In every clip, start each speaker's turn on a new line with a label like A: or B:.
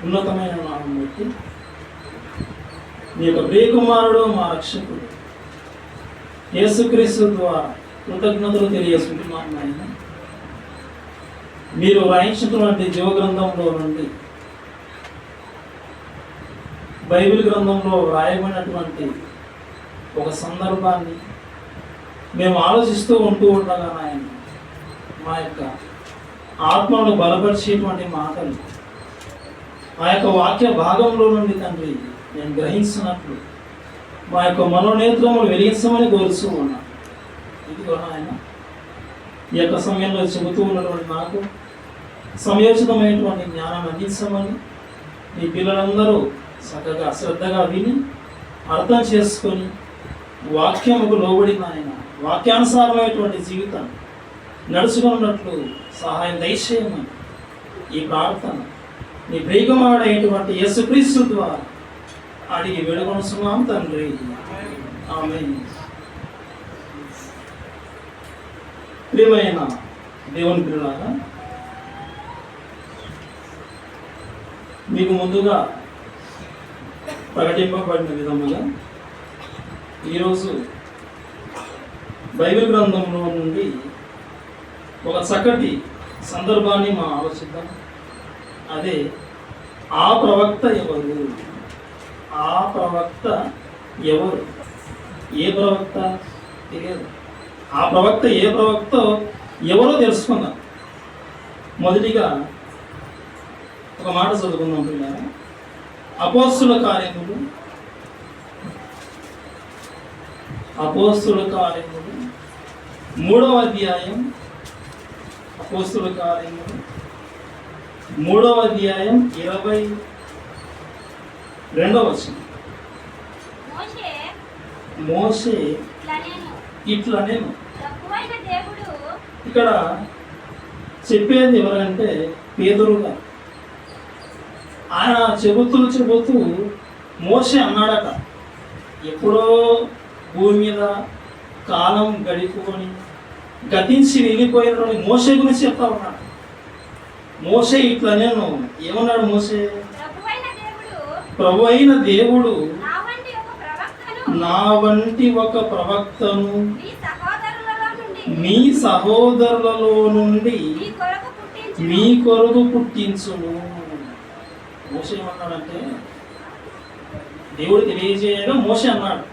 A: ఉన్నతమైన నామం బట్టి మీ యొక్క ప్రియకుమారుడు మా రక్షకుడు యేసుక్రీస్తు ద్వారా కృతజ్ఞతలు తెలియజేసుకుంటున్నాను నాయన. మీరు రాయించినటువంటి జీవ గ్రంథంలో నుండి బైబిల్ గ్రంథంలో రాయబడినటువంటి ఒక సందర్భాన్ని మేము ఆలోచిస్తూ ఉంటూ ఉండగా నాయన, మా యొక్క ఆత్మను బలపరిచేటువంటి మాటలు ఆ యొక్క వాక్య భాగంలో నుండి తండ్రి నేను గ్రహించినట్లు మా యొక్క మనోనేత్రములు వెలిగించమని కోరుతూ ఉన్నాను. ఇదిగో నాయన, ఈ యొక్క సమయంలో చెబుతూ ఉన్నటువంటి నాకు సమయోచితమైనటువంటి జ్ఞానం అందించమని ఈ పిల్లలందరూ చక్కగా శ్రద్ధగా విని అర్థం చేసుకొని వాక్యముకు లోబడిన ఆయన వాక్యానుసారమైనటువంటి జీవితం నడుచుకున్నట్లు సహాయం దయచేయమని ఈ ప్రార్థన నీ ప్రియకుమారుడైనటువంటి యేసుక్రీస్తు ద్వారా అడిగి వేడుకొనుచున్నాం తండ్రి, ఆమేన్. ప్రియమైన దేవుని పిల్లలారా, మీకు ముందుగా ప్రకటింపబడిన విధముగా ఈరోజు బైబిల్ గ్రంథంలో నుండి ఒక చక్కటి సందర్భాన్ని మనం ఆలోచిద్దాం. అదే ఆ ప్రవక్త ఎవరు? ఆ ప్రవక్త ఎవరు? ఏ ప్రవక్త తెలియదు. ఆ ప్రవక్త ఏ ప్రవక్త ఎవరో తెలుసుకుందాం. మొదటిగా ఒక మాట చదువుకుందాం పిల్లలు. అపోస్తుల కార్యములు 3వ అధ్యాయం. అపోస్తుల కార్యములు 3వ అధ్యాయం 22వ వచనం. మోషే ఇట్లా నేను ఇక్కడ చెప్పేది ఎవరంటే పేతురుగా. ఆయన చెబుతూ మోషే అన్నాడట, ఎప్పుడో భూమి మీద కాలం గడిపుకొని గతించి వెళ్ళిపోయినటువంటి మోషే గురించి చెప్తా ఉన్నాడు. మోషే ఇట్లా నేను ఏమన్నాడు? మోషే, ప్రభు అయిన దేవుడు నా వంటి ఒక ప్రవక్తను మీ సహోదరులలో నుండి మీ కొరకు పుట్టించును. మోషే ఏమన్నాడంటే, దేవుడు తెలియజేయగా మోషే అన్నాడు,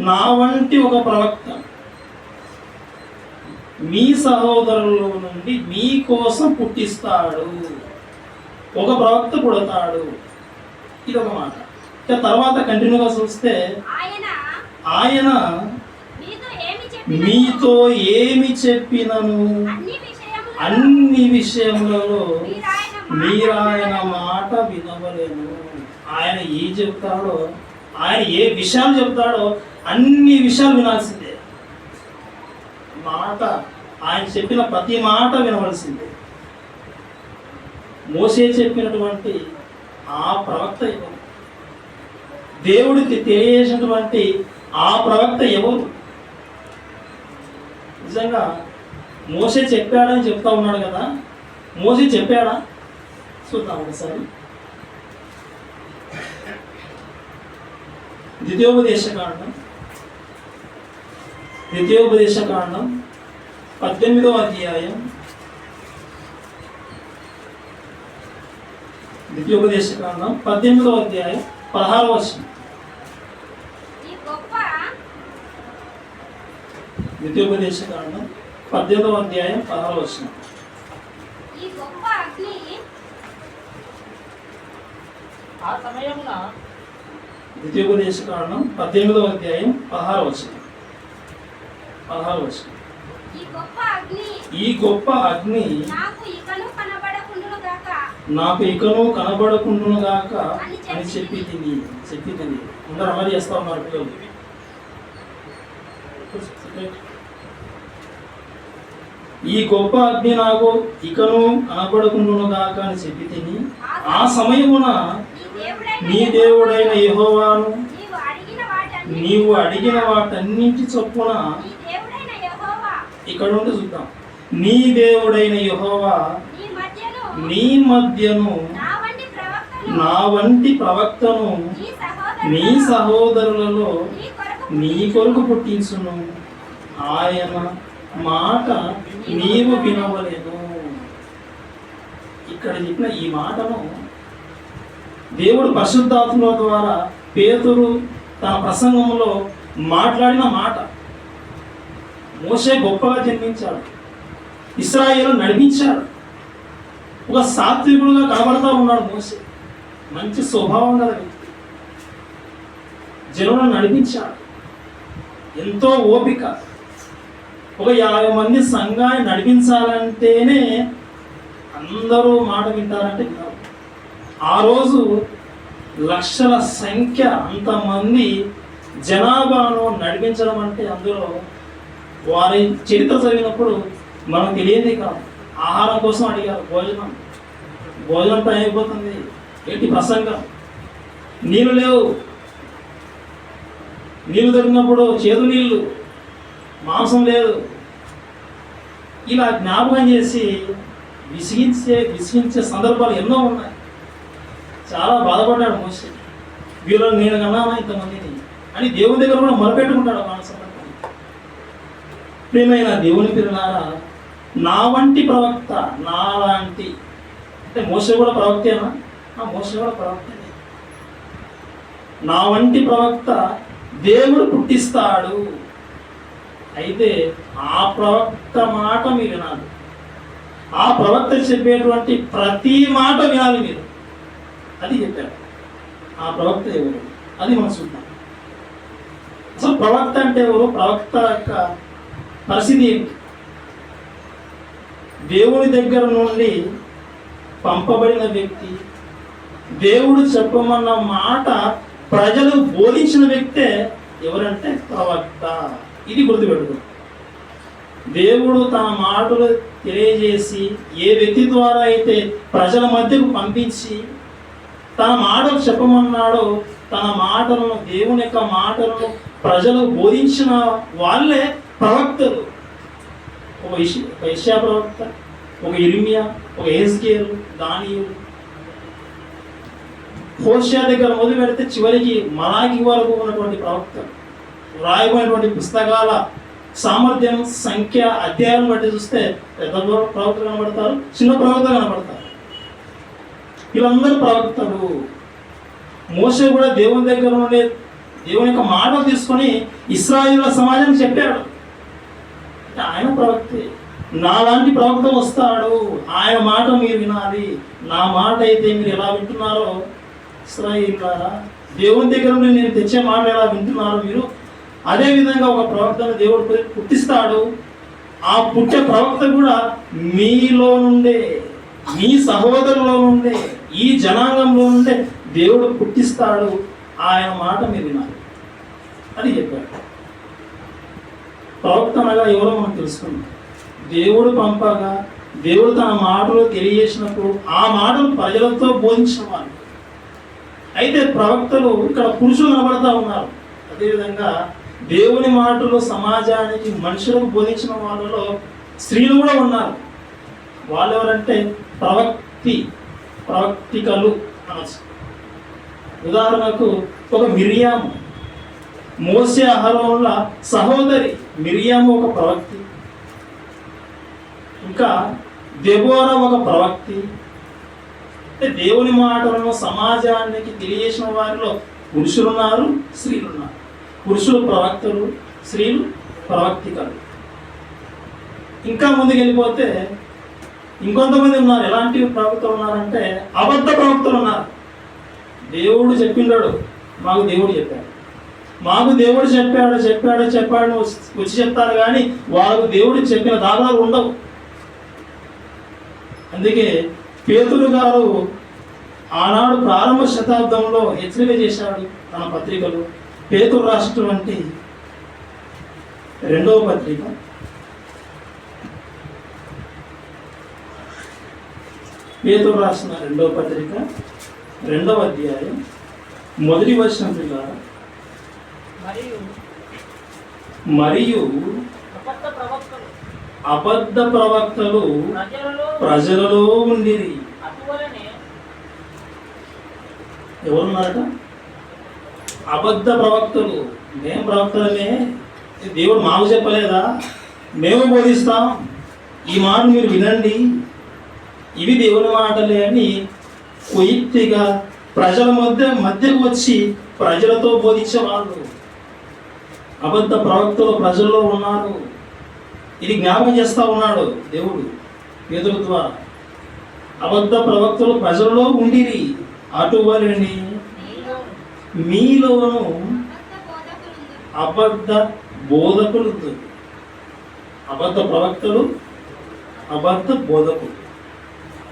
A: నా వంటి ఒక ప్రవక్త మీ సహోదరుల నుండి మీ కోసం పుట్టిస్తాడు. ఒక ప్రవక్త పుడతాడు. ఇది ఒక మాట. ఇక తర్వాత కంటిన్యూగా చూస్తే ఆయన మీతో ఏమి చెప్పినను అన్ని విషయములలో మీరు ఆయన మాట వినవలేను. ఆయన ఏ చెప్తాడో, ఆయన ఏ విషయాలు చెప్తాడో అన్ని విషయాలు వినాల్సిందే. మాట ఆయన చెప్పిన ప్రతి మాట వినవలసిందే. మోషే చెప్పినటువంటి ఆ ప్రవక్త ఎవరు? దేవుడికి తెలియజేసినటువంటి ఆ ప్రవక్త ఎవరు? నిజంగా మోషే చెప్పాడని చెప్తా ఉన్నాడు కదా, మోషే చెప్పాడా? చూద్దాం ఒకసారి. ద్వితీయోపదేశకాండం 18వ అధ్యాయం. ద్వితీయోపదేశకాండం 18వ అధ్యాయం 16వ వచనం. ద్వితీయోపదేశకాండం 18వ అధ్యాయం 16వ వచనం.
B: ఆ సమయమున
A: ద్వితీయోపదేశకాండం 18వ అధ్యాయం 16వ వచనం. ఈ గొప్ప అగ్ని నాకు ఇకను కనబడకుండును గాక అని చెప్పి తిని అందరూ అమలు చేస్తా ఉన్నారు పిల్లలు. ఈ గొప్ప అగ్ని నాకు ఇకను కనబడకుండును గాక అని చెప్పి తిని ఆ సమయమున నీ దేవుడైన యెహోవాను నీవు అడిగిన వాటన్నింటి చొప్పున, ఇక్కడ ఉంటే చూద్దాం, నీ దేవుడైన యెహోవా నీ మధ్యను నా వంటి ప్రవక్తను నీ సహోదరులలో నీ కొరకు పుట్టించును. ఆయన మాట నీవు వినవలెను. ఇక్కడ చెప్పిన ఈ మాటను దేవుడు పరిశుద్ధాత్మ ద్వారా పేతురు తన ప్రసంగంలో మాట్లాడిన మాట. మోషే గొప్పగా జన్మించాడు, ఇశ్రాయేలు నడిపించాడు, ఒక సాత్వికుడుగా కనబడతా ఉన్నాడు. మోషే మంచి స్వభావం గల వ్యక్తి, జనులను నడిపించాడు, ఎంతో ఓపిక. ఒక 50 మంది సంఘాన్ని నడిపించాలంటేనే అందరూ మాట వింటారంటే కాదు. ఆ రోజు లక్షల సంఖ్య, అంతమంది జనాభాను నడిపించడం అంటే అందులో వారి చరిత్ర చదివినప్పుడు మనకు తెలియదే కాదు. ఆహారం కోసం అడిగారు, భోజనం టైం అయిపోతుంది, ఏంటి ప్రసంగం, నీళ్ళు లేవు, నీళ్ళు దొరికినప్పుడు చేదు నీళ్ళు, మాంసం లేదు. ఇలా జ్ఞాపకం చేసి విసిగించే సందర్భాలు ఎన్నో ఉన్నాయి. చాలా బాధపడ్డాడు మోషే, వీళ్ళని నేను కన్నానా ఇంతమందిని అని దేవుని దగ్గర కూడా మొరపెట్టుకుంటాడు మన సందర్భం. ప్రియమైన దేవుని పిల్లలారా, నా వంటి ప్రవక్త, నా లాంటి అంటే మోషే కూడా ప్రవక్తేనా? మోషే కూడా ప్రవక్తనే. నా వంటి ప్రవక్త దేవుడు పుట్టిస్తాడు. అయితే ఆ ప్రవక్త మాట మీరు వినాలి, ఆ ప్రవక్త చెప్పేటువంటి ప్రతి మాట వినాలి మీరు. అది చెప్పారు. ఆ ప్రవక్త ఎవరు, అది మనం చూద్దాం. అసలు ప్రవక్త అంటే ఎవరు, ప్రవక్త యొక్క పరిస్థితి ఏంటి? దేవుని దగ్గర నుండి పంపబడిన వ్యక్తి, దేవుడు చెప్పమన్న మాట ప్రజలు బోధించిన వ్యక్తే ఎవరంటే ప్రవక్త. ఇది గుర్తుపెట్టుకో. దేవుడు తన మాటలు తెలియజేసి ఏ వ్యక్తి ద్వారా అయితే ప్రజల మధ్యకు పంపించి తన మాటలు చెప్పమన్నాడో, తన మాటలను, దేవుని యొక్క మాటలను ప్రజలు బోధించిన వాళ్ళే ప్రవక్తలు. ఒక యెషయా ప్రవక్త, ఒక ఇర్మియా, ఒక యెహెజ్కేలు, దానియేలు, హోషేయ దగ్గర మొదలు పెడితే చివరికి మలాకి వరకు ఉన్నటువంటి ప్రవక్తలు, రాయబడినటువంటి పుస్తకాల సామర్థ్యం, సంఖ్య, అధ్యాయాలను బట్టి చూస్తే పెద్ద ప్రవక్తలు కనబడతారు, చిన్న ప్రవక్తలు కనబడతారు. వీళ్ళందరూ ప్రవక్తలు. మోషే కూడా దేవుని దగ్గర ఉండే దేవుని యొక్క మాటలు తీసుకొని ఇశ్రాయేలు సమాజానికి చెప్పాడు. ఆయన ప్రవక్తే. నా లాంటి ప్రవక్త వస్తాడు, ఆయన మాట మీరు వినాలి. నా మాట అయితే మీరు ఎలా వింటున్నారో ఇశ్రాయేలులారా, దేవుని దగ్గర నుండి నేను తెచ్చే మాట ఎలా వింటున్నారో మీరు, అదేవిధంగా ఒక ప్రవక్తను దేవుడు పుట్టిస్తాడు. ఆ పుట్టే ప్రవక్త కూడా మీలో నుండే, మీ సహోదరులో నుండే, ఈ జనాంగంలో నుండే దేవుడు పుట్టిస్తాడు. ఆయన మాట మీరు వినాలి. అది చెప్పాడు. ప్రవక్త అనగా ఎవరో మనం తెలుసుకున్నాం. దేవుడు పంపగా, దేవుడు తన మాటలు తెలియజేసినప్పుడు ఆ మాటలు ప్రజలతో బోధించిన వాళ్ళు. అయితే ప్రవక్తలు ఇక్కడ పురుషులు కనబడతా ఉన్నారు. అదేవిధంగా దేవుని మాటలు సమాజానికి, మనుషులకు బోధించిన వాళ్ళలో స్త్రీలు కూడా ఉన్నారు. వాళ్ళు ఎవరంటే ప్రవక్తికలు అనొచ్చు. ఉదాహరణకు ఒక మిరియాము, మోసే అహరోనుల సహోదరి మిరియాము ఒక ప్రవక్తి. ఇంకా దెబోరా ఒక ప్రవక్తి. అంటే దేవుని మాటలను సమాజానికి తెలియజేసిన వారిలో పురుషులు ఉన్నారు, స్త్రీలు ఉన్నారు. పురుషులు ప్రవక్తలు, స్త్రీలు ప్రవక్తికలు. ఇంకా ముందుకు వెళ్ళిపోతే ఇంకొంతమంది ఉన్నారు. ఎలాంటి ప్రవక్తలు ఉన్నారంటే అబద్ధ ప్రవక్తలు ఉన్నారు. దేవుడు చెప్పిండాడు, మాకు దేవుడు చెప్పాడు, మాకు దేవుడు చెప్పాడు చెప్పాడు చెప్పాడు వచ్చి చెప్తారు, కానీ వాళ్ళకు దేవుడు చెప్పిన దాఖలాలు ఉండవు. అందుకే పేతురు గారు ఆనాడు ప్రారంభ శతాబ్దంలో హెచ్చరిక చేశాడు తన పత్రికలు. పేతురు రాసినటువంటి 2వ పత్రిక, పేతురు రాసిన 2వ పత్రిక 2వ అధ్యాయం 1వ వచనం ద్వారా,
B: మరియు
A: అబద్ధ ప్రవక్తలు ప్రజలలో ఉండిరి.
B: అటువలనే
A: ఎవరున్నారట? అబద్ధ ప్రవక్తలు. మేము ప్రవక్తలమే, దేవుడు మాకు చెప్పలేదా? మేము బోధిస్తాం, ఈ మాట మీరు వినండి, ఇవి దేవుని మాటలే అని కుయుక్తిగా ప్రజల మధ్యకు వచ్చి ప్రజలతో బోధించేవాళ్ళు. అబద్ధ ప్రవక్తలు ప్రజల్లో ఉన్నారు. ఇది జ్ఞాపకం చేస్తా ఉన్నాడు దేవుడు పేతురు ద్వారా. అబద్ధ ప్రవక్తలు ప్రజలలో ఉండిరి. అటువలని మీలోను అబద్ధ బోధకులు. అబద్ధ ప్రవక్తలు, అబద్ధ బోధకులు.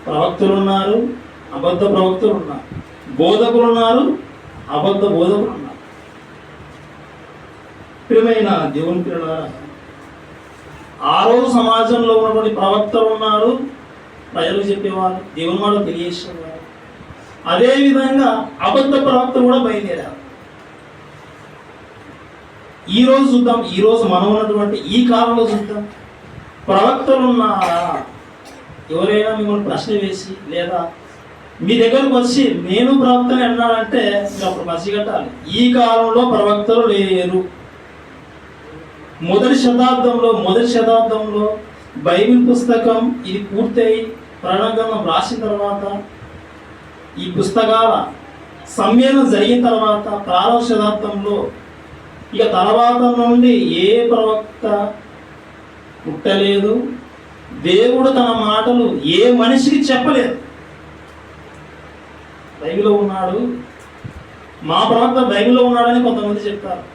A: ప్రవక్తలు ఉన్నారు, అబద్ధ ప్రవక్తలు ఉన్నారు. బోధకులు ఉన్నారు, అబద్ధ బోధకులు ఉన్నారు. ప్రియమైన దేవుని పిల్లలారా, ఆ రోజు సమాజంలో ఉన్నటువంటి ప్రవక్తలు ఉన్నారు, ప్రజలకు చెప్పేవారు, దేవుని మాట తెలియజేసేవారు. అదేవిధంగా అబద్ధ ప్రవక్తలు కూడా బయలుదేరారు. ఈ రోజు చూద్దాం, ఈ రోజు మనం ఉన్నటువంటి ఈ కాలంలో చూద్దాం, ప్రవక్తలు ఉన్నారా? ఎవరైనా మిమ్మల్ని ప్రశ్న వేసి లేదా మీ దగ్గరకు వచ్చి నేను ప్రవక్తని అన్నాడంటే మీరు అప్పుడు పసిగట్టాలి, ఈ కాలంలో ప్రవక్తలు లేరు. మొదటి శతాబ్దంలో బైబిల్ పుస్తకం ఇది పూర్తయి ప్రణగ్రంథం రాసిన తర్వాత, ఈ పుస్తకాల సమ్మేళనం జరిగిన తర్వాత ప్రారంభ శతాబ్దంలో ఇక తర్వాత నుండి ఏ ప్రవక్త పుట్టలేదు. దేవుడు తన మాటలు ఏ మనిషికి చెప్పలేదు. బైబిల్లో ఉన్నాడు, మా ప్రవక్త బైబిల్లో ఉన్నాడని కొంతమంది చెప్తారు.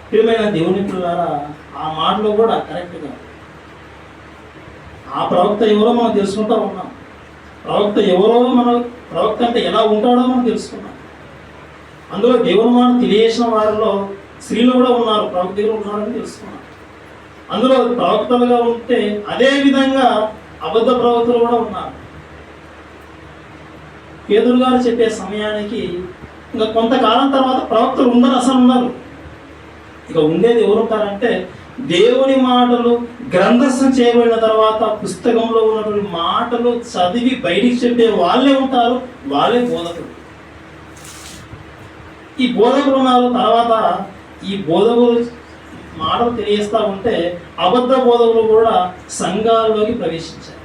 A: ప్రియమైన దేవుని పిల్లలారా, ఆ మాటలో కూడా కరెక్ట్గా ఆ ప్రవక్త ఎవరో మనం తెలుసుకుంటూ ఉన్నాం. ప్రవక్త అంటే ఎలా ఉంటాడో మనం తెలుసుకున్నాం. అందులో దేవుని మాట తెలియజేసిన వారిలో స్త్రీలు కూడా ఉన్నారు, ప్రవక్తలు ఉన్నారని తెలుసుకున్నాం. అందులో ప్రవక్తలుగా ఉంటే అదే విధంగా అబద్ధ ప్రవక్తలు కూడా ఉన్నారు. పేతురు గారు చెప్పే సమయానికి ఇంకా కొంతకాలం తర్వాత ప్రవక్తలు అసలు ఉన్నారు. ఇక ఉండేది ఎవరు ఉంటారంటే దేవుని మాటలు గ్రంథస్థం చేయబడిన తర్వాత పుస్తకంలో ఉన్నటువంటి మాటలు చదివి బయటికి చెప్పే వాళ్ళే ఉంటారు, వాళ్ళే బోధకులు. ఈ బోధకులు ఉన్నారు. తర్వాత ఈ బోధకులు మాటలు తెలియజేస్తూ ఉంటే అబద్ధ బోధకులు కూడా సంఘాల్లోకి ప్రవేశించారు.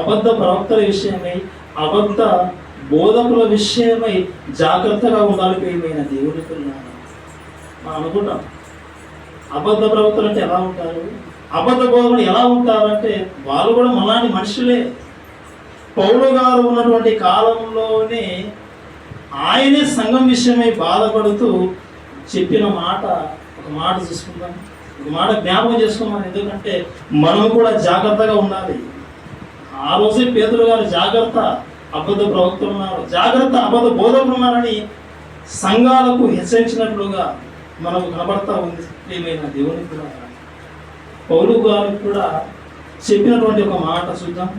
A: అబద్ధ ప్రవక్తల విషయమై, అబద్ధ బోధకుల విషయమై జాగ్రత్తగా ఉండాలి. ప్రియమైన దేవుని పిల్లలారా, మనం అనుకుంటాం అబద్ధ ప్రవక్తలు అంటే ఎలా ఉంటారు, అబద్ధ బోధకులు ఎలా ఉంటారంటే వాళ్ళు కూడా మనలాంటి మనుషులే. పౌలు గారు ఉన్నటువంటి కాలంలోనే ఆయనే సంఘం విషయమై బాధపడుతూ చెప్పిన మాట, ఒక మాట చూసుకుందాం, ఒక మాట జ్ఞాపకం చేసుకున్నాం. ఎందుకంటే మనం కూడా జాగ్రత్తగా ఉండాలి. ఆ రోజే పేతురు గారు జాగ్రత్త, అబద్ధ ప్రవక్తలు ఉన్నారు, జాగ్రత్త అబద్ధ బోధకులు ఉన్నారని సంఘాలకు హెచ్చరించినట్లుగా మనకు కనబడతా ఉంది. ప్రియమైన దేవుని కూడా పౌలు గారు కూడా చెప్పినటువంటి ఒక మాట చూద్దాం.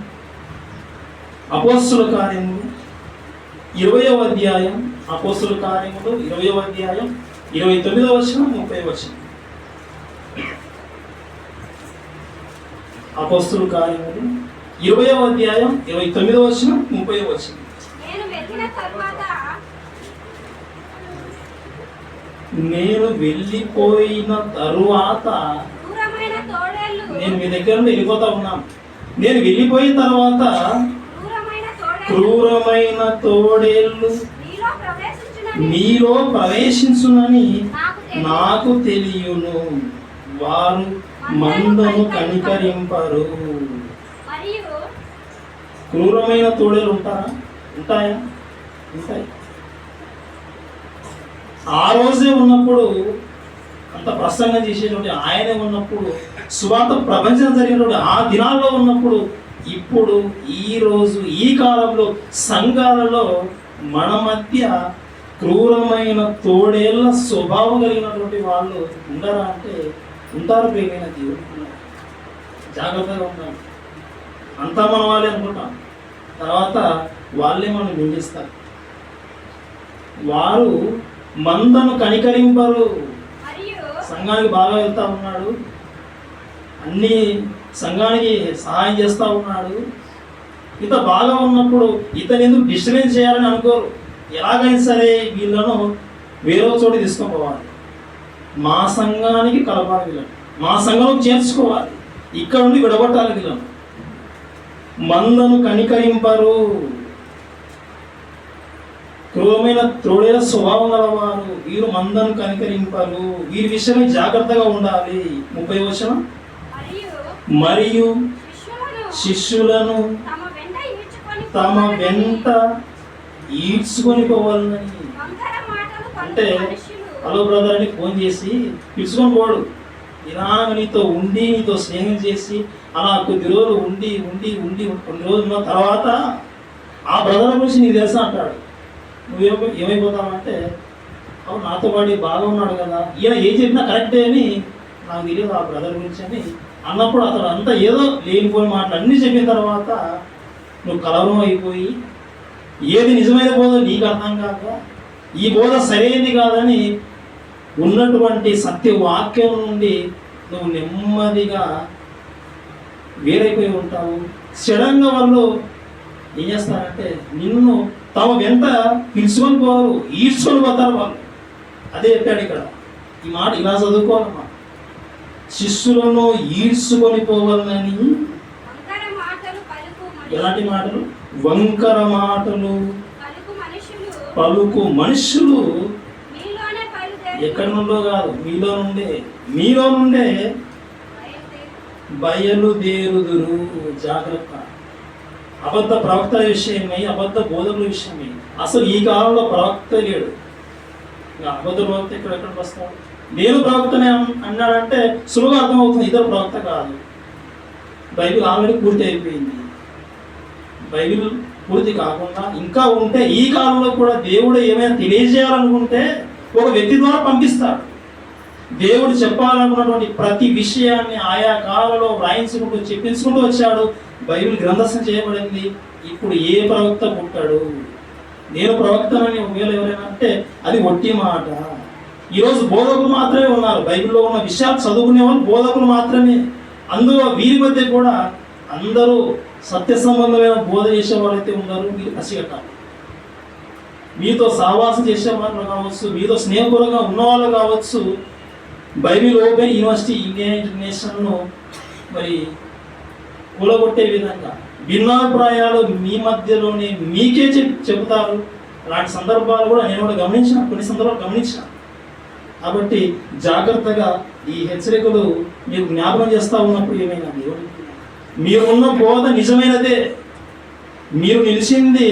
A: అపోస్తుల కార్యములు 20వ అధ్యాయం, అపోస్తుల కార్యములు 20వ అధ్యాయం 29వ వచనం 30వ వచనం. అపోస్తుల కార్యములు 20వ అధ్యాయం 29వ వచనం 30వ వచనం. నేను వెళ్ళిపోయిన తరువాత, నేను మీ దగ్గర నుండి వెళ్ళిపోతా ఉన్నాను, నేను వెళ్ళిపోయిన తర్వాత క్రూరమైన తోడేళ్ళు నీలో ప్రవేశించునని నాకు తెలియను, వారు మందను కనికరింపరు. క్రూరమైన తోడేలు ఉంటాయా? ఉంటాయి. ఆ రోజే ఉన్నప్పుడు, అంత ప్రసంగం చేసేటువంటి ఆయనే ఉన్నప్పుడు, సువార్త ప్రపంచం జరిగినటువంటి ఆ దినాల్లో ఉన్నప్పుడు, ఇప్పుడు ఈ రోజు ఈ కాలంలో సంఘాలలో మన మధ్య క్రూరమైన తోడేళ్ల స్వభావం కలిగినటువంటి వాళ్ళు ఉండరా అంటే ఉంటారు. ప్రియమైన దేవుడు, జాగ్రత్తగా ఉంటాం. అంతా మన వాళ్ళే అనుకుంటాం, తర్వాత వాళ్ళే మనం నిందిస్తారు. వారు మందను కనికరింపరు. సంఘానికి బాగా వెళ్తా ఉన్నాడు, అన్ని సంఘానికి సహాయం చేస్తూ ఉన్నాడు. ఇంత బాగా ఉన్నప్పుడు ఇతను ఎందుకు డిస్టర్బెన్స్ చేయాలని అనుకోరు. ఎలాగైనా సరే వీళ్ళను వేరే చోటు తీసుకొని పోవాలి, మా సంఘానికి కలపాలి, వీళ్ళని మా సంఘంలోకి చేర్చుకోవాలి, ఇక్కడ నుండి విడగొట్టాలి వీళ్ళను. మందను కనికరింపరు, క్రూరమైన త్రోడైన స్వభావం గలవారు, వీరు మందను కనికరింపరు, వీరి విషయమై జాగ్రత్తగా ఉండాలి. 30వ వచనం, మరియు శిష్యులను తమ వెంట ఈడ్చుకొని పోవాలని. అంటే హలో బ్రదర్ అని ఫోన్ చేసి పిలుచుకొని పోడు, ఇలాగ నీతో ఉండి నీతో స్నేహం చేసి అలా కొద్ది రోజులు ఉండి ఉండి ఉండి కొన్ని రోజులు ఉన్న తర్వాత ఆ బ్రదర్ గురించి నీకు తెలుసా అంటాడు. ఏమైపోతావంటే అవును నాతో పాటు బాగా ఉన్నాడు కదా, ఈయన ఏం చెప్పినా కరెక్టే అని నాకు తెలియదు ఆ బ్రదర్ గురించి అని అన్నప్పుడు అతను అంతా ఏదో లేనిపోయిన మాటలు అన్నీ చెప్పిన తర్వాత నువ్వు కలవరం అయిపోయి ఏది నిజమైన బోధ నీకు అర్థం కాక ఈ బోధ సరైనది కాదని ఉన్నటువంటి సత్యవాక్యం నుండి నువ్వు నెమ్మదిగా వేరైపోయి ఉంటావు. సడన్గా వాళ్ళు ఏం చేస్తారంటే నిన్ను తమ వెంట పిలుచుకొని పోరు, ఈడ్చుకొని పోతారు వాళ్ళు. అదే చెప్పాడు ఇక్కడ. ఈ మాట ఇలా చదువుకోవాలమ్మా, శిష్యులను ఈడ్చుకొని పోవాలని. ఎలాంటి మాటలు? వంకర మాటలు పలుకు మనుషులు ఎక్కడి నుండో కాదు, మీలో నుండే బయలుదేరుదురు. జాగ్రత్త. అబద్ధ ప్రవక్త విషయమై, అబద్ధ బోధకుల విషయమై. అసలు ఈ కాలంలో ప్రవక్త లేడు. అబద్ధ ప్రవక్త ఎక్కడికి వస్తాడు? నేను ప్రవక్తనే అన్నాడంటే సులువుగా అర్థమవుతుంది, ఇద్దరు ప్రవక్త కాదు. బైబిల్ ఆల్రెడీ పూర్తి అయిపోయింది. బైబిల్ పూర్తి కాకుండా ఇంకా ఉంటే ఈ కాలంలో కూడా దేవుడు ఏమైనా తెలియజేయాలనుకుంటే ఒక వ్యక్తి ద్వారా పంపిస్తాడు. దేవుడు చెప్పాలనుకున్నటువంటి ప్రతి విషయాన్ని ఆయా కాలంలో వ్రాయించుకుంటూ చెప్పించుకుంటూ వచ్చాడు. బైబిల్ గ్రంథస్థం చేయబడింది. ఇప్పుడు ఏ ప్రవక్త పుట్టాడు? నేను ప్రవక్తనని ఒకవేళ ఎవరైనా అంటే అది ఒట్టి మాట. ఈరోజు బోధకులు మాత్రమే ఉన్నారు. బైబిల్లో ఉన్న విషయాలు చదువుకునే వాళ్ళు బోధకులు మాత్రమే. అందులో వీరి మధ్య కూడా అందరూ సత్య సంబంధమైన బోధ చేసే వాళ్ళైతే ఉన్నారు. మీరు పసిగట్టాలి. మీతో సహవాసం చేసే వాళ్ళు కావచ్చు, మీతో స్నేహపూర్వకంగా ఉన్నవాళ్ళు కావచ్చు, బైబిల్ ఓపెన్ యూనివర్సిటీ ఇండియన్ ఇంటర్నేషనల్ను మరి కూలగొట్టే విధంగా భిన్నాభిప్రాయాలు మీ మధ్యలోనే మీకే చెబుతారు. అలాంటి సందర్భాలు కూడా నేను కూడా గమనించాను, కొన్ని సందర్భాలు గమనించాను. కాబట్టి జాగ్రత్తగా ఈ హెచ్చరికలు మీరు జ్ఞాపకం చేస్తూ ఉన్నప్పుడు ఏమైనా మీరు ఉన్న బోధ నిజమైనదే, మీరు నిలిచింది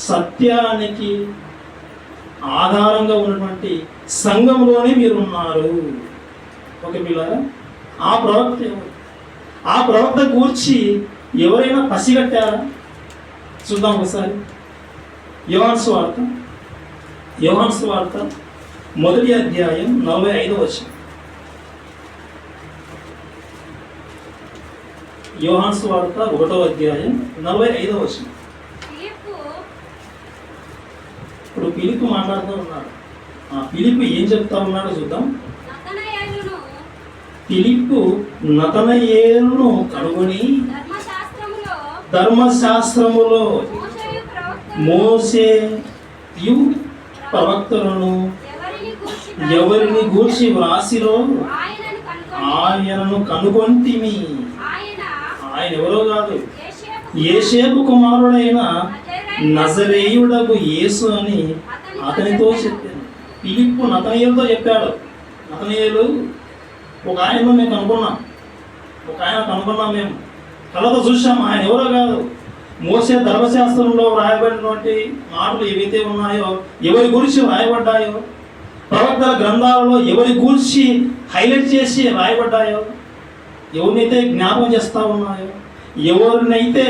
A: సత్యానికి ఆధారంగా ఉన్నటువంటి సంఘంలోనే మీరు ఉన్నారు. ఓకే పిల్లరా, ఆ ప్రవక్త గూర్చి ఎవరైనా పసిగట్టారా? చూద్దాం ఒకసారి. యోహాను సువార్త 1వ అధ్యాయం 45వ వచనం. యోహాను సువార్త 1వ అధ్యాయం 45వ వచనం. ఇప్పుడు ఫిలిప్పు మాట్లాడుతూ ఉన్నాడు. ఆ ఫిలిప్పు ఏం చెప్తా ఉన్నాడో చూద్దాం. ఫిలిప్పు నతనయేలును కనుగొని ధర్మశాస్త్రములో మోషేయు ప్రవక్తలను ఎవరిని గూర్చి వ్రాసిరో ఆయనను కనుగొంటిమి. ఆయన ఎవరో కాదు, యేసేపు కుమారుడైన నజరేయుడకు యేసు అని అతనితో చెప్పాను. ఫిలిప్పు నతనయేలుతో చెప్పాడు. నతనయేలు ఒక ఆయన మేము కనుగొన్నాం, మేము కళ్ళతో చూసాం. ఆయన ఎవరో కాదు, మోసే ధర్మశాస్త్రంలో వ్రాయబడినటువంటి మాటలు ఏవైతే ఉన్నాయో, ఎవరి గురించి వ్రాయబడ్డాయో, ప్రవక్తల గ్రంథాలలో ఎవరి గురించి హైలైట్ చేసి రాయబడ్డాయో, ఎవరినైతే జ్ఞాపకం చేస్తూ ఉన్నాయో, ఎవరినైతే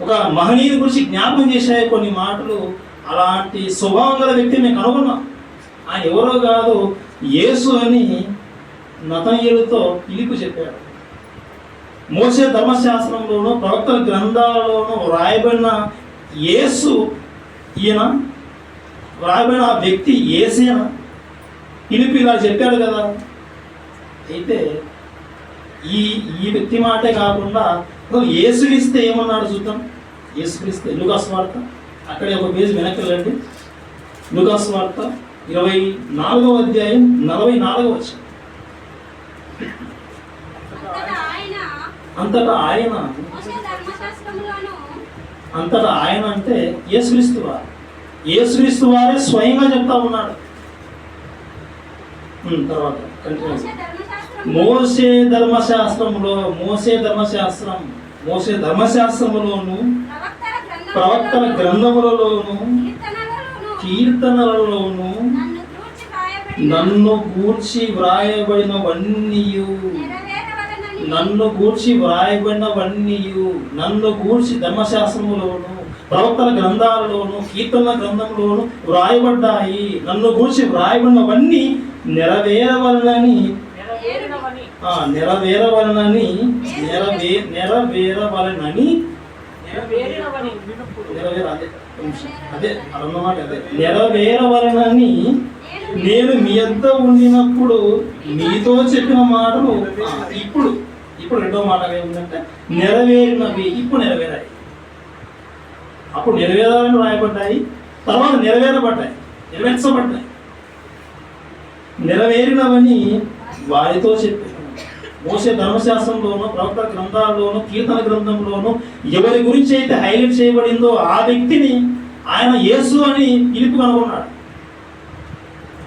A: ఒక మహనీయుని గురించి జ్ఞాపకం చేశాయో కొన్ని మాటలు, అలాంటి స్వభావం గల వ్యక్తి మేము కనుగొన్నాం. ఆయన ఎవరో కాదు, యేసు అని నతనయేలుతో ఫిలిప్పు చెప్పాడు. మోసే ధర్మశాస్త్రంలోనూ ప్రవక్తల గ్రంథాలలోనూ రాయబడిన యేసు ఈయన, రాయబడిన ఆ వ్యక్తి యేసేనా? ఫిలిప్పు ఇలా చెప్పాడు కదా. అయితే ఈ ఈ వ్యక్తి మాటే కాకుండా యేసుక్రీస్తు ఏమన్నాడు చూద్దాం. యేసుక్రీస్తు లూకాసు వార్త, అక్కడే ఒక పేజీ వెనక్కి వెళ్ళండి. లూకాసు వార్త 24వ అధ్యాయం 44వ వచనం. అంతటా ఆయన అంతటా ఆయన అంటే యేసుక్రీస్తు వారు. యేసుక్రీస్తు వారే స్వయంగా చెప్తా ఉన్నాడు. తర్వాత మోసే ధర్మశాస్త్రములోను ప్రవక్తల గ్రంథములలోను కీర్తనలలోను నన్ను గూర్చి వ్రాయబడినవన్నీయు నన్ను గూర్చి ధర్మశాస్త్రములోను ప్రవక్తల గ్రంథాలలోను కీర్తన గ్రంథంలోను వ్రాయబడ్డాయి. నన్ను గూర్చి వ్రాయబడినవన్నీ నెరవేరవలనని నెరవేరవలనని నేను మీ యొద్ద ఉండినప్పుడు మీతో చెప్పిన మాటలు ఇప్పుడు రెండో మాట ఏముందంటే నెరవేరినవి ఇప్పుడు నెరవేరాయి. అప్పుడు నెరవేరాలని రాయబడ్డాయి, తర్వాత నెరవేర్చబడ్డాయి. నెరవేరినవని వారితో చెప్పాను. మోసే ధర్మశాస్త్రంలోను ప్రవక్త గ్రంథాల్లోను కీర్తన గ్రంథంలోను ఎవరి గురించి అయితే హైలైట్ చేయబడిందో ఆ వ్యక్తిని ఆయన యేసు అని పిలుపు కనుగొన్నాడు.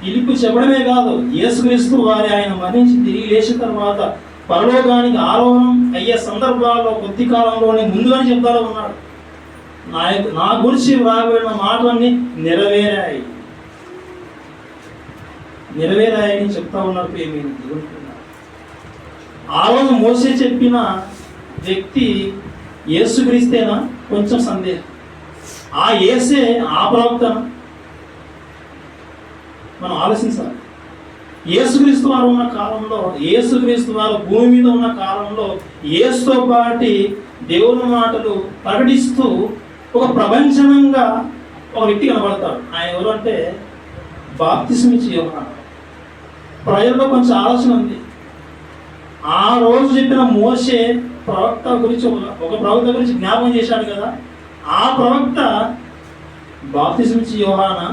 A: పిలుపు చెప్పడమే కాదు, యేసుక్రీస్తు వారి ఆయన మరణించి తిరిగి లేచిన తర్వాత పరలోకానికి ఆరోహణం అయ్యే సందర్భాల్లో కొద్ది కాలంలోనే ముందుగానే చెప్తాలో ఉన్నాడు. నా గురించి వ్రాయబడిన మాటలన్నీ నెరవేరాయని చెప్తా ఉన్నారు. ఆ రోజు మోసే చెప్పిన వ్యక్తి యేసుక్రీస్తేనా? కొంచెం సందేహం. ఆ యేసే ఆ ప్రవక్తన? మనం ఆలోచించాలి. యేసుక్రీస్తు వారు ఉన్న కాలంలో, యేసుక్రీస్తు వారు భూమి మీద ఉన్న కాలంలో యేసుతో పాటి దేవుని మాటలు ప్రకటిస్తూ ఒక ప్రపంచనంగా ఒక వ్యక్తి కనబడతాడు. ఆయన ఎవరు అంటే బాప్తిసం ఇచ్చే యోహాను. ప్రజల్లో కొంచెం ఆలోచన ఉంది. ఆ రోజు చెప్పిన మోసే ప్రవక్త గురించి ఒక ప్రవక్త గురించి జ్ఞాపకం చేశాడు కదా, ఆ ప్రవక్త బాప్తిసం ఇచ్చే యోహానా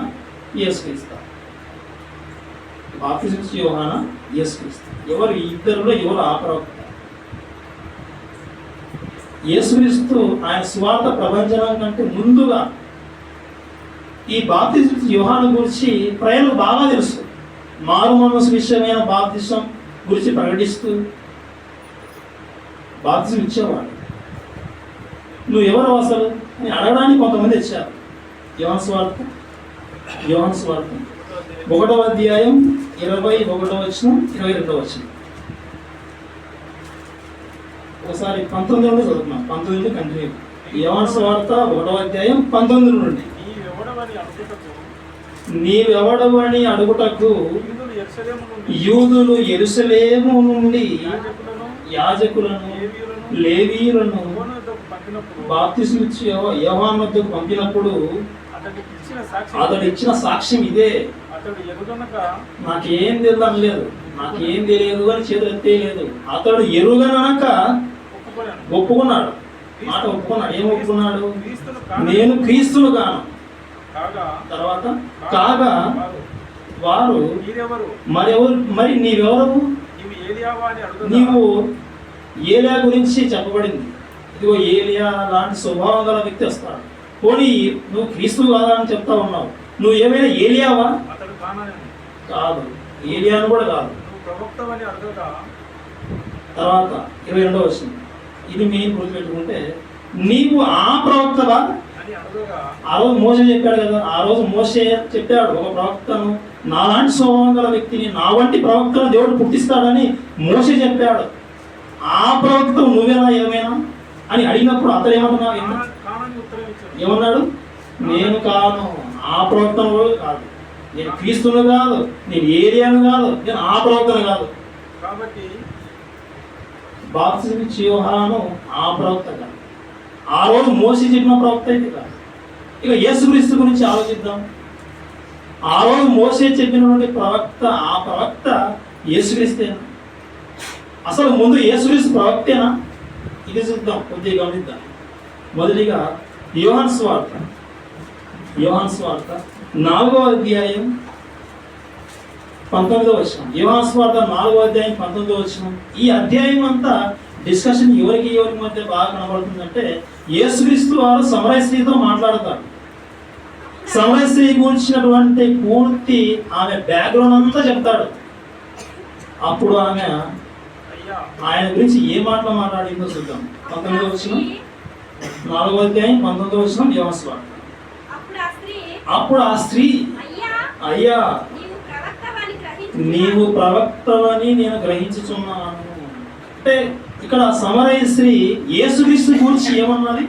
A: యేసుక్రీస్తు? బాప్తిసం ఇచ్చే యోహానా యేసుక్రీస్తు? ఎవరు ఇద్దరులో ఎవరు ఆ ప్రవక్త? యేసుక్రీస్తు ఆయన స్వార్థ ప్రపంచం కంటే ముందుగా ఈ బాప్తిసం యోహాను గురించి ప్రజలకు బాగా తెలుసు. మారు మనసు విషయమైన బాప్తిసం గురించి ప్రకటిస్తూ బాప్తిసం ఇచ్చేవాడు. నువ్వు ఎవరు అసలు అని అడగడానికి కొంతమంది వచ్చారు. యోహాను స్వార్థ 1వ అధ్యాయం 21వ వచనం 22వ వచనం. ఒకసారి 19 నుండి చదువుతున్నాం. 19 నుండి కంటిన్యూ. యోహాను స్వార్థ 1వ అధ్యాయం 19 నుండి. నీవెవడవని అడుగుటకు యూదులు యెరూషలేము నుండి యాజకులను లేవీయులను బాప్తిసం ఇచ్చి యోహాను వద్దకు పంపినప్పుడు అతడు ఇచ్చిన సాక్ష్యం ఇదే. నాకేం తెలియదు అని చేతులు ఎత్తేయలేదు. అతడు ఎరుగనక ఒప్పుకున్నాడు. మాట ఒప్పుకున్నాడు. ఏం ఒప్పుకున్నాడు? నేను క్రీస్తును గాను. తర్వాత కాగా వారు మరి నీవెవరు? నీవు ఏలియా గురించి చెప్పబడింది. ఇదిగో ఏలియా లాంటి స్వభావం గల వ్యక్తి వస్తాడు. పోనీ నువ్వు క్రీస్తు కాదా అని చెప్తా ఉన్నావు. నువ్వు ఏమైనా ఏలియావా? కాదు, ఏలియాను కూడా కాదు. తర్వాత 22వ వచనం. ఇది మెయిన్ గుర్తుపెట్టుకుంటే, నీవు ఆ ప్రవక్తవా? ఆ రోజు మోసే చెప్పాడు కదా, ఆ రోజు మోసే చెప్పాడు ఒక ప్రవక్తను, నాలాంటి స్వభావం గల వ్యక్తిని, నా వంటి ప్రవక్తను దేవుడు పుట్టిస్తాడని మోసే చెప్పాడు. ఆ ప్రవక్త నువ్వేనా ఏమైనా అని అడిగినప్పుడు అతడు ఏమన్నాడు? నేను కాను, ఆ ప్రవక్తను కాదు, నేను క్రీస్తును కాదు, నేను ఏలియాను కాదు, నేను ఆ ప్రవక్తను కాదు. కాబట్టి బాప్తిసం ఇచ్చే యోహాను ఆ ప్రవక్త కాదు. ఆ రోజు మోసే చెప్పిన ప్రవక్త అయితే కాదు. ఇక యేసుక్రీస్తు గురించి ఆలోచిద్దాం. ఆ రోజు మోసే చెప్పినటువంటి ప్రవక్త, ఆ ప్రవక్త యేసుక్రీస్తేనా? అసలు ముందు యేసుక్రీస్తు ప్రవక్తేనా? ఇది చూద్దాం, కొద్దిగా గమనిద్దాం. మొదటిగా యోహాను సువార్త 4వ అధ్యాయం 19వ వచనం. యోహాను సువార్త 4వ అధ్యాయం 19వ వచనం. ఈ అధ్యాయం అంతా డిస్కషన్ ఎవరికి మధ్య బాగా కనబడుతుందంటే, యేసుక్రీస్తు వారు సమరయ స్త్రీతో మాట్లాడతారు. సమరయ స్త్రీ గురించినటువంటి పూర్తి ఆమె బ్యాక్గ్రౌండ్ అంతా చెప్తాడు. అప్పుడు ఆమె ఆయన గురించి ఏ మాటలు మాట్లాడిందో చూద్దాం. 19వ వచనం, 4వ అధ్యాయం 19వ వచనం యోహాను సువార్త. అప్పుడు ఆ స్త్రీ, అయ్యా నీవు ప్రవక్తవని నేను గ్రహించుచున్నాను. అంటే ఇక్కడ సమరయ స్త్రీ యేసుక్రీస్తు గురించి ఏమన్నది?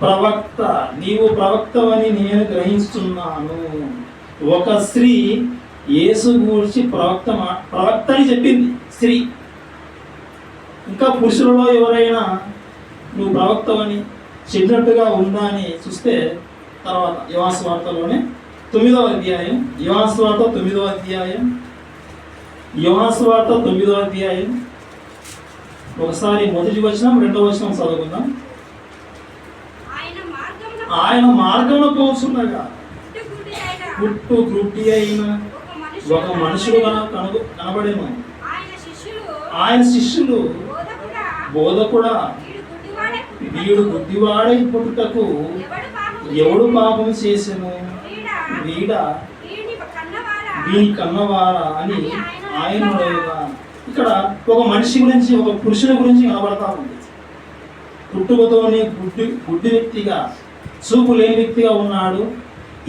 A: ప్రవక్త, నీవు ప్రవక్తవని నేను గ్రహించుచున్నాను. ఒక స్త్రీ యేసు గురించి ప్రవక్త అని చెప్పింది స్త్రీ. ఇంకా పురుషులలో ఎవరైనా నువ్వు ప్రవక్తవని చెప్పినట్టుగా ఉందా అని చూస్తే తర్వాత యోహాను సువార్తలోనే 9వ అధ్యాయం, యోహాను సువార్త 9వ అధ్యాయం, ఒకసారి మొదటి వచనం 2వ వచనం చదువుకుందాం. ఆయన మార్గంలో పోతుండగా పుట్టు గుడ్డి అయిన ఒక మనుషుడు కనబడేను. ఆయన శిష్యులు, బోధకుడా వీడు గుడ్డివాడై పుట్టుటకు ఎవడు పాపం చేసెను? వీని కన్నవారా అని ఆయన అడగగా, ఇక్కడ ఒక మనిషి గురించి, ఒక పురుషుని గురించి కనబడతా ఉంది. పుట్టుకతోనే గుడ్డి వ్యక్తిగా, చూపు లేని వ్యక్తిగా ఉన్నాడు.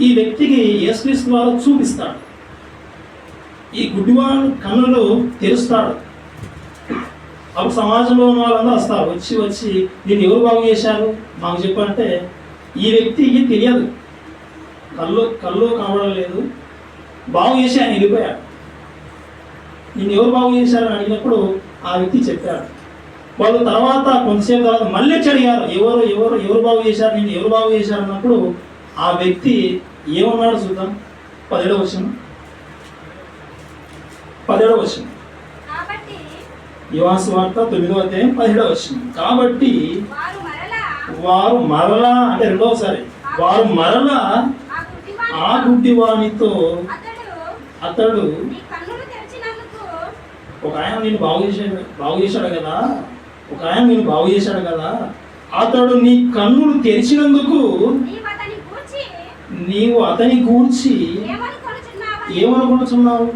A: ఈ వ్యక్తికి యేసుక్రీస్తు వారు చూపిస్తాడు. ఈ గుడ్డివాడు కన్నులు తెరుస్తాడు. అప్పుడు సమాజంలో ఉన్న వాళ్ళందరూ వస్తారు. వచ్చి దీన్ని ఎవరు బాగు చేశారు మాకు చెప్పంటే, ఈ వ్యక్తికి తెలియదు, కళ్ళు కనబడలేదు, బాగు చేసి ఆయన వెళ్ళిపోయాడు. నిన్ను ఎవరు బాగు చేశారని అడిగినప్పుడు ఆ వ్యక్తి చెప్పాడు. వాళ్ళు తర్వాత కొంతసేపు తర్వాత మళ్ళీ వచ్చి అడిగారు, ఎవరు బాగు చేశారు, నిన్ను ఎవరు బాగు చేశారు అన్నప్పుడు ఆ వ్యక్తి ఏమన్నాడు చూద్దాం. 17వ వచనం, యోహాను సువార్త 9వ అధ్యాయం 17వ వచనం. కాబట్టి వారు మరలా, అంటే రెండవసారి వారు మరలా ఆ గుడ్డివానితో, అతడు ఒక ఆయన నేను బాగు చేశాడు కదా, అతడు నీ కన్నులు తెరిచినందుకు నీవు అతని గూర్చి ఏమనుకుంటున్నావు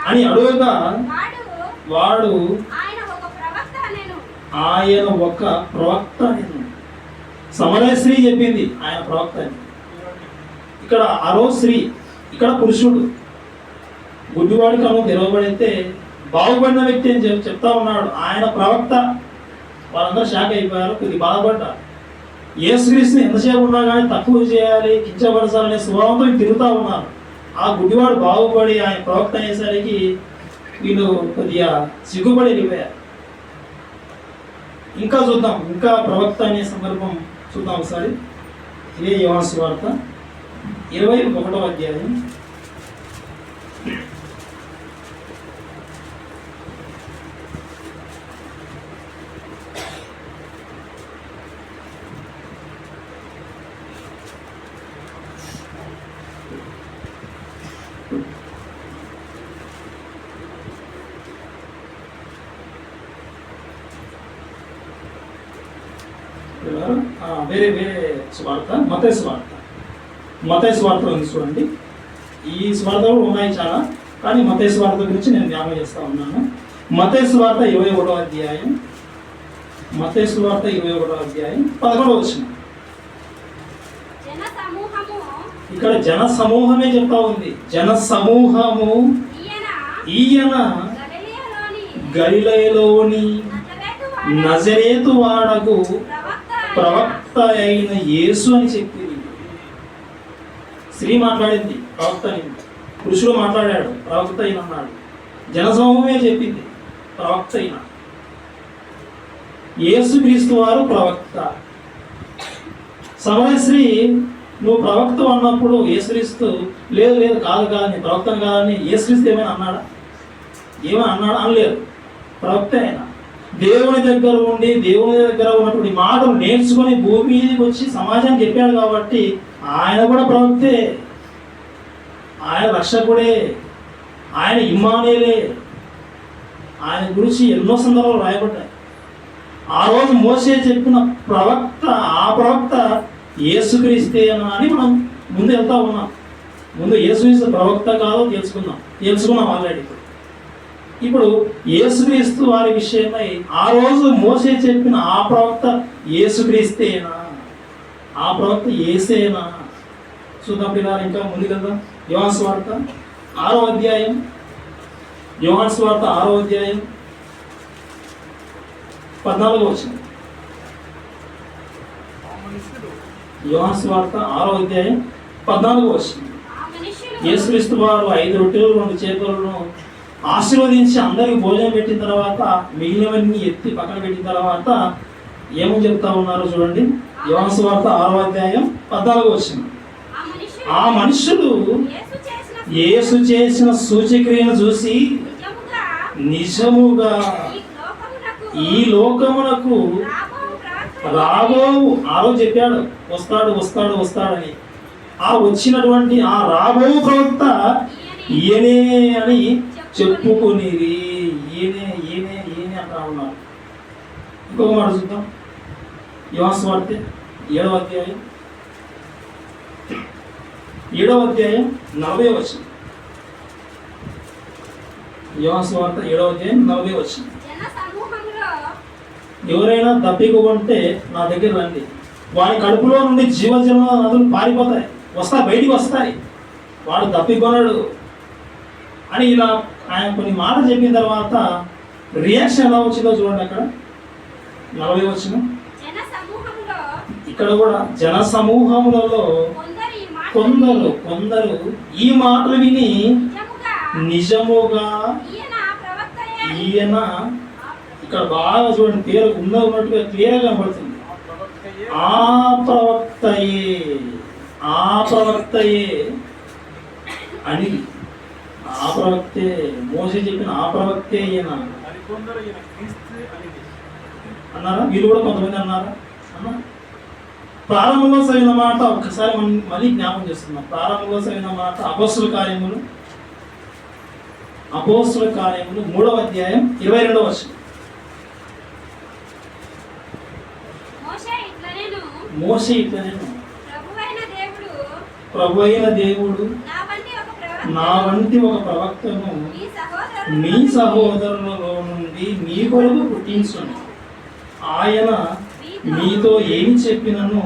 A: అని అడగగా, వాడు ఆయన ఒక ప్రవక్త నేను. సమరయ స్త్రీ చెప్పింది ఆయన ప్రవక్త అని. ఇక్కడ అరో స్త్రీ, ఇక్కడ పురుషుడు. గుడ్డివాడి కన్ను తెరవబడితే బాగుపడిన వ్యక్తి అని చెప్తా ఉన్నాడు ఆయన ప్రవక్త. వాళ్ళందరూ షాక్ అయిపోయారు, కొద్దిగా బాధపడ్డారు. యేసుక్రీస్తుని ఎంతసేపు ఉన్నా కానీ తక్కువ చేయాలి, కించపరచాలనే స్వభావంతో తిరుగుతూ ఉన్నారు. ఆ గుడ్డివాడు బాగుపడి ఆయన ప్రవక్త అయ్యేసరికి వీళ్ళు కొద్దిగా సిగ్గుపడి వెళ్ళిపోయారు. ఇంకా చూద్దాం, ఇంకా ప్రవక్త అనే సందర్భం చూద్దాం ఒకసారి. ఇదే యోహాను సువార్త 21వ అధ్యాయం, వేరే స్వార్థ, మత్తయి స్వార్థ ఉంది చూడండి. ఈ స్వార్థలు ఉన్నాయి చాలా, కానీ మత్తయి స్వార్థ గురించి నేను జ్ఞాపకం చేస్తా ఉన్నాను. మత్తయి స్వార్థ 21వ అధ్యాయం, 11వ వచనం. ఇక్కడ జన సమూహమే చెప్తా ఉంది. జన సమూహము ఈయన గలిలయలోని నజరేతు వాడకు ప్రవక్త అయిన యేసు అని చెప్పింది. స్త్రీ మాట్లాడింది ప్రవక్త అయింది, పురుషుడు మాట్లాడాడు ప్రవక్త అయిన అన్నాడు. జనసమూహమే చెప్పింది ప్రవక్త అయిన యేసుక్రీస్తు వారు ప్రవక్త. సమరస్త్రీ నువ్వు ప్రవక్త అన్నప్పుడు యేసుక్రీస్తు లేదు కాదు నీ ప్రవక్తను కాదని యేసుక్రీస్తు ఏమైనా అన్నాడా? అనలేదు. ప్రవక్త ఆయన. దేవుని దగ్గర ఉండి దేవుని దగ్గర ఉన్నటువంటి మాటలు నేర్చుకొని భూమి మీదకి వచ్చి సమాజానికి చెప్పాడు కాబట్టి ఆయన కూడా ప్రవక్తే, ఆయన రక్షకుడే, ఆయన ఇమ్మానుయేలే. ఆయన గురించి ఎన్నో సందర్భాలు రాయబడ్డాయి. ఆ రోజు మోసే చెప్పిన ప్రవక్త, ఆ ప్రవక్త యేసుక్రీస్తే అని మనం ముందు వెళ్తా ఉన్నాం. ముందు యేసుక్రీస్తు ప్రవక్త కాదో తెలుసుకున్నాం ఆల్రెడీ. ఇప్పుడు యేసుక్రీస్తు వారి విషయమై ఆ రోజు మోసే చెప్పిన ఆ ప్రవక్త యేసుక్రీస్తేనా, ఆ ప్రవక్త యేసేనా చూద్దాం పిల్లలు. ఇంకా ముందుకు వెళ్దాం. యోహాను సువార్త 6వ అధ్యాయం, యోహాను సువార్త 6వ అధ్యాయం 14వ వచనం. యోహాను సువార్త 6వ అధ్యాయం 14వ వచనం. యేసుక్రీస్తు వారు 5 రొట్టెలు 2 చేపలను ఆశీర్వదించి అందరికి భోజనం పెట్టిన తర్వాత మిగిలినవన్నీ ఎత్తి పక్కన పెట్టిన తర్వాత ఏమని చెప్తా ఉన్నారో చూడండి. యోహాను సువార్త 6వ అధ్యాయం 14వ వచనం. ఆ మనుషులు యేసు చేసిన సూచక్రియను చూసి నిజముగా ఈ లోకమునకు రాబో, ఆ రోజు చెప్పాడు వస్తాడని. ఆ వచ్చినటువంటి ఆ రాబో ప్రవక్త ఈయనే అని చెప్పుకునేది. ఈయనే అంటా ఉన్నారు. ఇంకొక మాట చూద్దాం. యోహాను సువార్త 7వ అధ్యాయం 40వ వచనం. యోహాను సువార్త 7వ అధ్యాయం 40వ వచనం. ఎవరైనా దప్పికొంటే నా దగ్గర రండి, వాడి కడుపులో నుండి జీవజల నదులు పారిపోతాయి, బయటికి వస్తాయి, వాడు దప్పికొనడు అని ఇలా ఆయన కొన్ని మాటలు చెప్పిన తర్వాత రియాక్షన్ ఎలా వచ్చిందో చూడండి. అక్కడ 40వ వచనం. ఇక్కడ కూడా జన సమూహములలో కొందరు ఈ మాటలు విని నిజముగా ఈయన, ఇక్కడ బాగా చూడండి పేరు ఉన్నట్టుగా క్లియర్గా కనబడుతుంది. ఆ ప్రవక్తయే అని, ఆ ప్రవక్తే మోసే చెప్పిన ఆ ప్రవక్తే ఈయన అన్నారా? వీళ్ళు కూడా కొంతమంది అన్నారా? అన్నా ప్రారంభంలో చదివిన మాట ఒక్కసారి మళ్ళీ జ్ఞాపకం చేస్తున్నాం. ప్రారంభంలో చదివిన మాట అపోస్తుల కార్యములు 3వ అధ్యాయం 22వ వచనం. మోసే ఇట్లనేను, ప్రభువైన దేవుడు నా వంటి ఒక ప్రవక్తను మీ సహోదరులలో నుండి మీ కొరకు పుట్టించును. ఆయన మీతో ఏమి చెప్పినను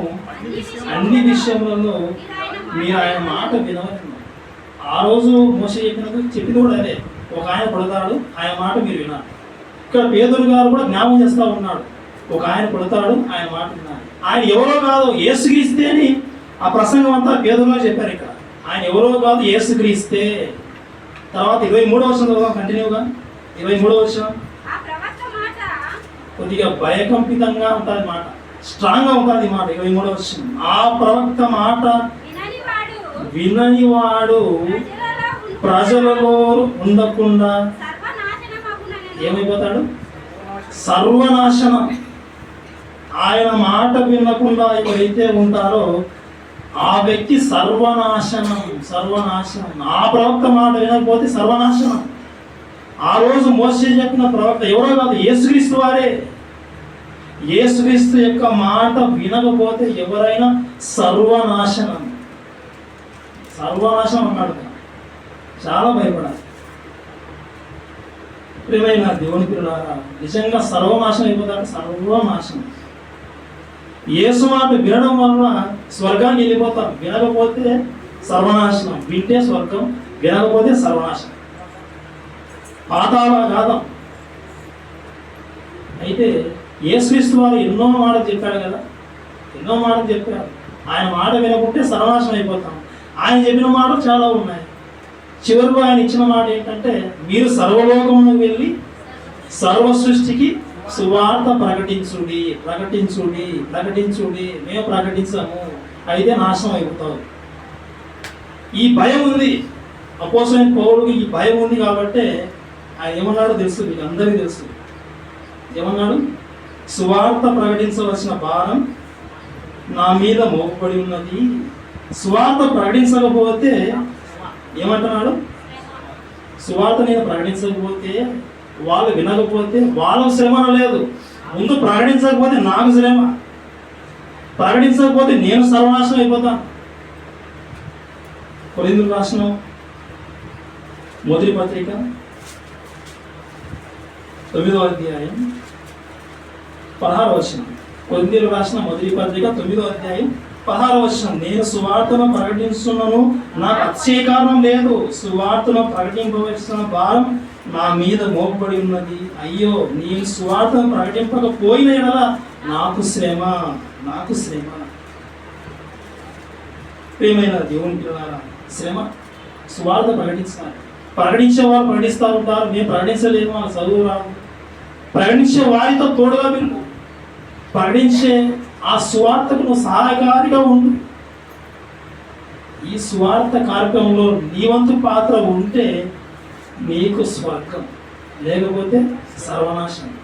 A: అన్ని విషయములలో మీరు ఆయన మాట వినవలను. ఆ రోజు మోసే చెప్పింది కూడా అదే, ఒక ఆయన పుడతాడు, ఆయన మాట మీరు వినాలి. ఇక్కడ పేదరు గారు కూడా జ్ఞాపకం చేస్తూ ఉన్నాడు, ఒక ఆయన పుడతాడు, ఆయన మాట వినాలి. ఆయన ఎవరో కాదు యేసుక్రీస్తే అని ఆ ప్రసంగం అంతా పేదరుగా చెప్పారు. ఇక్కడ ఆయన ఎవరో కాదు యేసుక్రీస్తే. తర్వాత 23వ వచనం కంటిన్యూగా. 23వ వచనం కొద్దిగా భయకంపితంగా ఉంటుంది మాట, స్ట్రాంగ్గా ఉంటుంది మాట. 23వ వచనం. ఆ ప్రవక్త మాట విననివాడు ప్రజలలో ఉండకుండా ఏమైపోతాడు? సర్వనాశనం. ఆయన మాట వినకుండా ఎవరైతే ఉంటారో ఆ వ్యక్తి సర్వనాశనం. ఆ ప్రవక్త మాట వినకపోతే సర్వనాశనం. ఆ రోజు మోసే చెప్పిన ప్రవక్త ఎవరో కాదు, యేసుక్రీస్తు వారే. యేసుక్రీస్తు యొక్క మాట వినకపోతే ఎవరైనా సర్వనాశనం అన్నాడు. చాలా భయపడాలి. ప్రియమైన దేవుని పిల్లలారా, నిజంగా సర్వనాశనం అయిపోతాడు. సర్వనాశనం. యేసు మాట వినడం వలన స్వర్గానికి వెళ్ళిపోతాం. వినకపోతే సర్వనాశనం. వింటే స్వర్గం, వినకపోతే సర్వనాశనం, పాతాళాఘాతం. అయితే యేసుక్రీస్తు వారు ఎన్నో మాటలు చెప్పాడు కదా, ఎన్నో మాటలు చెప్పారు. ఆయన మాట వినకుంటే సర్వనాశనం అయిపోతాం. ఆయన చెప్పిన మాటలు చాలా ఉన్నాయి. చివరిలో ఆయన ఇచ్చిన మాట ఏంటంటే, మీరు సర్వలోకమునకు వెళ్ళి సర్వ సృష్టికి సువార్త ప్రకటించుడి. మేము ప్రకటించాము, అయితే నాశనం అయిపోతావు. ఈ భయం ఉంది అపోస్తలుడైన పౌలుకి. ఈ భయం ఉంది కాబట్టి ఆయన ఏమన్నాడో తెలుసు, మీకు అందరికీ తెలుసు. ఏమన్నాడు? సువార్త ప్రకటించవలసిన భారం నా మీద మోపబడి ఉన్నది. సువార్త ప్రకటించకపోతే ఏమంటున్నాడు? సువార్త నేను ప్రకటించకపోతే, వాళ్ళు వినకపోతే వాళ్ళకు శ్రమ లేదు. ముందు ప్రకటించకపోతే నాకు శ్రమ, ప్రకటించకపోతే నేను సర్వనాశనం అయిపోతాను. కొరింథీయులకు రాసిన మొదటి పత్రిక 9వ అధ్యాయం 16వ వచనం. కొరింథీయులకు రాసిన మొదటి పత్రిక 9వ అధ్యాయం 16వ వచనం. నేను సువార్తను ప్రకటించున్నాను, నాకు అతిశయకారణం లేదు. సువార్తను ప్రకటింపవలసిన భారం నా మీద మోపబడి ఉన్నది. అయ్యో, నేను సువార్తను ప్రకటింపకపోయిన ఎడల నాకు శ్రమ, నాకు శ్రమ. ప్రియమైన దేవుని పిల్లలారా, శ్రమ. సువార్త ప్రకటించాలి. ప్రకటించే వారు ప్రకటిస్తూ ఉంటారు, మేము ప్రకటించలేము, మన చదువు రాదు. ప్రకటించే వారితో తోడుగా విను. ప్రకటించే ఆ సువార్తకు నువ్వు సహాయకారిగా ఉండు. ఈ సువార్త కార్యక్రమంలో నీ వంతు పాత్ర ఉంటే నీకు స్వర్గం, లేకపోతే సర్వనాశనం.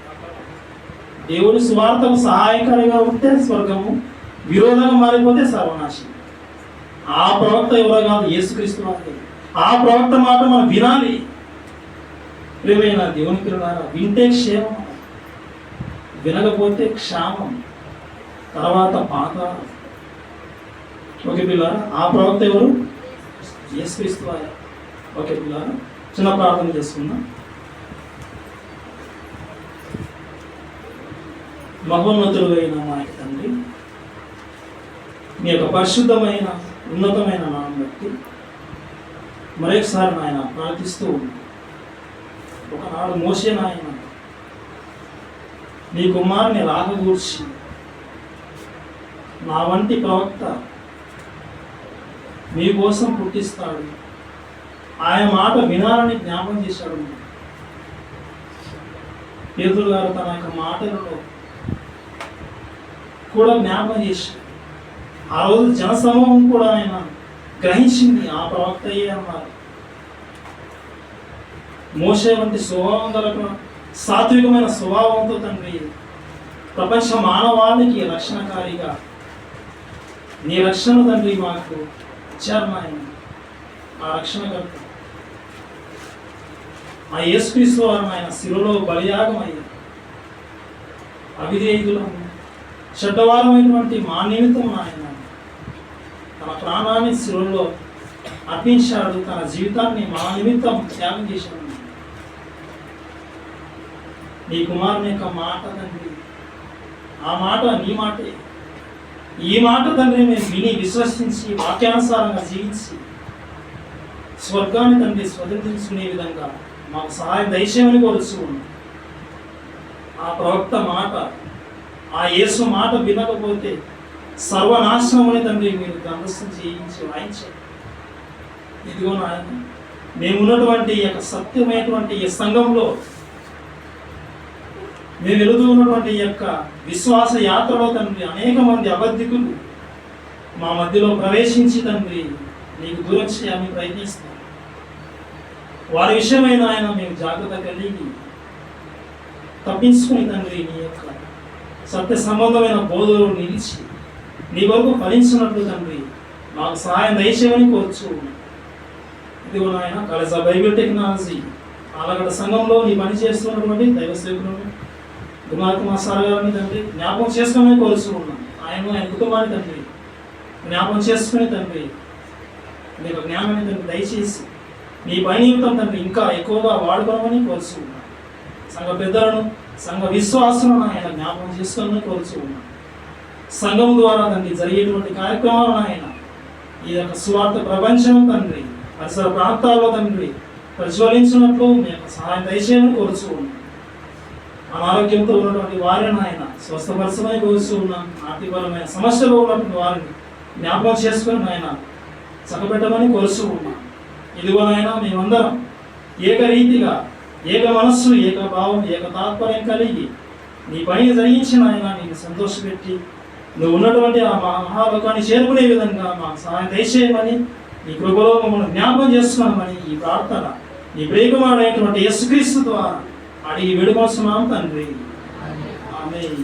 A: దేవుడి సువార్తకు సహాయకారిగా ఉంటే స్వర్గము, విరోధంగా మారిపోతే సర్వనాశనం. ఆ ప్రవక్త ఎవరో కాదు, యేసుక్రీస్తు వారు. ఆ ప్రవక్త మాట మనం వినాలి. ప్రియమైన దేవుని పిల్లలారా, వింటే క్షేమం, వినకపోతే క్షామం, తర్వాత పాతాళం. ఓకే పిల్లారా, ఆ ప్రవక్త ఎవరు? యేసుక్రీస్తు వారు. ఓకే పిల్లారా, చిన్న ప్రార్థన చేసుకుందాం. మహోన్నతుడు అయిన మా తండ్రి, మీ యొక్క పరిశుద్ధమైన ఉన్నతమైన నామం బట్టి మరొకసారి నాయన ప్రార్థిస్తూ ఉన్నాం. ఒకనాడు మోషే నాయన నీ కుమారుని రాకగూర్చి నా వంటి ప్రవక్త మీకోసం పుట్టిస్తాడు, ఆయన మాట వినాలని జ్ఞాపం చేశాడు. పేతురు గారు తన యొక్క మాటలలో కూడా జ్ఞాపం చేశాడు. ఆ రోజు జనసమూహం కూడా ఆయన గ్రహించింది, ఆ ప్రవక్తయే అన్నారు. మోషే వంటి స్వభావం గల సాత్వికమైన స్వభావంతో తండ్రి ప్రపంచ మానవాళికి రక్షణకారిగా నీ రక్షణ తండ్రి మాకు ఇచ్చారు నాయన. ఆ రక్షణకర్త ఆ యేసుక్రీస్తు వారు ఆయన శిలువలో బలియాగం అయ్యారు. అవిధేయులను చెడ్డవారమైనటువంటి మా నిమిత్తం ఆయన తన ప్రాణాన్ని శిలువలో అర్పించాడు, తన జీవితాన్ని మా నిమిత్తం త్యాగం చేశాడు. నీ కుమారుని యొక్క మాట తండ్రి, ఆ మాట నీ మాటే. ఈ మాట తండ్రి మేము విని విశ్వసించి వాక్యానుసారంగా జీవించి స్వర్గాన్ని తండ్రి స్వతంత్రించుకునే విధంగా మాకు సహాయం దయచేయమని కోరుచు. ఆ ప్రవక్త మాట, ఆ యేసు మాట వినకపోతే సర్వనాశనమని తండ్రి మీరు గ్రంథస్థం చేయించి వాయించారు. ఇదిగో నాయన, మేము ఉన్నటువంటి ఈ యొక్క సత్యమైనటువంటి ఈ సంఘంలో మేము వెళుతూ ఉన్నటువంటి ఈ యొక్క విశ్వాస యాత్రలో తండ్రి అనేక మంది అబద్ధికులు మా మధ్యలో ప్రవేశించి తండ్రి నీకు దూరం చేయాలని ప్రయత్నిస్తాం. వారి విషయమైన ఆయన మేము జాగ్రత్త కలిగి తప్పించుకుని తండ్రి నీ యొక్క సత్య సంబంధమైన బోధలు నిలిచి నీ వరకు ఫలించినట్లు తండ్రి మాకు సహాయం దయచేయమని కోరుచు. ఇదిగో నాయన, కళస బైబిల్ టెక్నాలజీ ఆలగడ్డ సంఘంలో నీ పని చేస్తున్నటువంటి దైవ సేవకులను కుమార్ సార్ గారిని తండ్రి జ్ఞాపకం చేసుకోమని కోరుచు ఉన్నాం. ఆయన కుటుంబాన్ని తండ్రి జ్ఞాపకం చేసుకుని తండ్రి నీ యొక్క జ్ఞానాన్ని తండ్రి దయచేసి నీ పని నిమిత్తం తండ్రి ఇంకా ఎక్కువగా వాడుకోమని కోరుచు ఉన్నాం. సంఘ పెద్దలను, సంఘ విశ్వాసులను ఆయన జ్ఞాపకం చేసుకోమని కోరుచు ఉన్నాం. సంఘం ద్వారా తండ్రి జరిగేటువంటి కార్యక్రమాలను ఆయన ఈ యొక్క సువార్త ప్రపంచం తండ్రి పరిసర ప్రాంతాల్లో తండ్రి ప్రజ్వలించినట్లు మీ యొక్క సహాయం దయచేయమని కోరుచు ఉన్నాం. అనారోగ్యంతో ఉన్నటువంటి వారిని ఆయన స్వస్థపరచమని కోరుచు ఉన్నాం. ఆర్థికపరమైన సమస్యలు ఉన్నటువంటి వారిని జ్ఞాపకం చేసుకుని ఆయన చక్కబెట్టమని కోరుచు ఉన్నాం. ఇదిగోనైనా మేమందరం ఏకరీతిగా, ఏక మనస్సు, ఏక భావం, ఏక తాత్పర్యం కలిగి నీ పని జరిగించిన ఆయన నీకు సంతోషపెట్టి నువ్వు ఉన్నటువంటి ఆ మహాలోకాన్ని చేరుకునే విధంగా మాకు సహాయం దయచేయమని నీ కృపలో మమ్మల్ని జ్ఞాపకం చేసుకున్నామని ఈ ప్రార్థన నీ ప్రియకుమారుడైనటువంటి యేసుక్రీస్తు ద్వారా అడిగి వేడుకొస్తున్నాం తండ్రి. ఆమేన్.